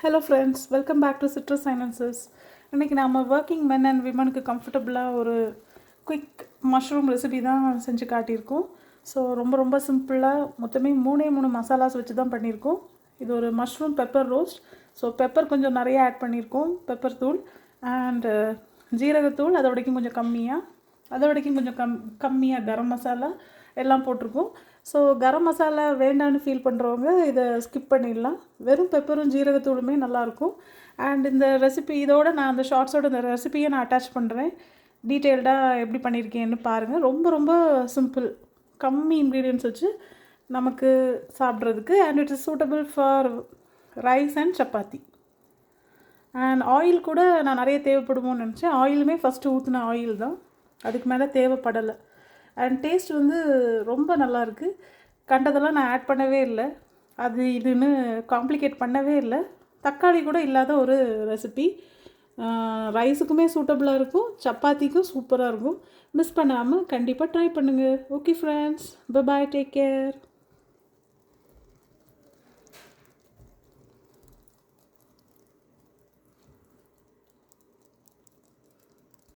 Hello friends, welcome back to Citrus Finances. இன்றைக்கி நம்ம working men and விமனுக்கு கம்ஃபர்டபுளாக ஒரு குயிக் மஷ்ரூம் ரெசிபி தான் செஞ்சு காட்டியிருக்கோம். ஸோ ரொம்ப ரொம்ப சிம்பிளாக மொத்தமே மூணு மசாலாஸ் வச்சு தான் பண்ணியிருக்கோம். இது ஒரு mushroom pepper roast. So pepper கொஞ்சம் நிறைய ஆட் பண்ணியிருக்கோம், பெப்பர் தூள் அண்டு ஜீரகத்தூள் அதோடைக்கும் கொஞ்சம் கம்மியாக, அதோடைக்கும் கொஞ்சம் கம்மியாக கரம் மசாலா எல்லாம் போட்டிருக்கோம். ஸோ கரம் மசாலா வேண்டான்னு ஃபீல் பண்ணுறவங்க இதை ஸ்கிப் பண்ணிடலாம். வெறும் பெப்பரும் ஜீரகத்தூளுமே நல்லாயிருக்கும். அண்ட் இந்த ரெசிபி இதோடு நான் அந்த ஷார்ட்ஸோட இந்த ரெசிபியை நான் அட்டாச் பண்ணுறேன். டீட்டெயில்டாக எப்படி பண்ணியிருக்கேன்னு பாருங்கள். ரொம்ப ரொம்ப சிம்பிள், கம்மி இன்க்ரீடியன்ட்ஸ் வச்சு நமக்கு சாப்பிட்றதுக்கு. And it is suitable for rice and chapati. And oil கூட நான் நிறைய தேவைப்படுமோன்னு நினச்சேன். ஆயிலுமே ஃபஸ்ட்டு ஊற்றின ஆயில் தான், அதுக்கு மேலே தேவைப்படலை. அண்ட் டேஸ்ட் வந்து ரொம்ப நல்லாயிருக்கு. கண்டதெல்லாம் நான் ஆட் பண்ணவே இல்லை, அது இதுன்னு காம்ப்ளிகேட் பண்ணவே இல்லை. தக்காளி கூட இல்லாத ஒரு ரெசிபி. ரைஸுக்குமே சூட்டபுளாக இருக்கும், சப்பாத்திக்கும் சூப்பராக இருக்கும். மிஸ் பண்ணாமல் கண்டிப்பாக ட்ரை பண்ணுங்கள். Okay friends, bye bye, take care.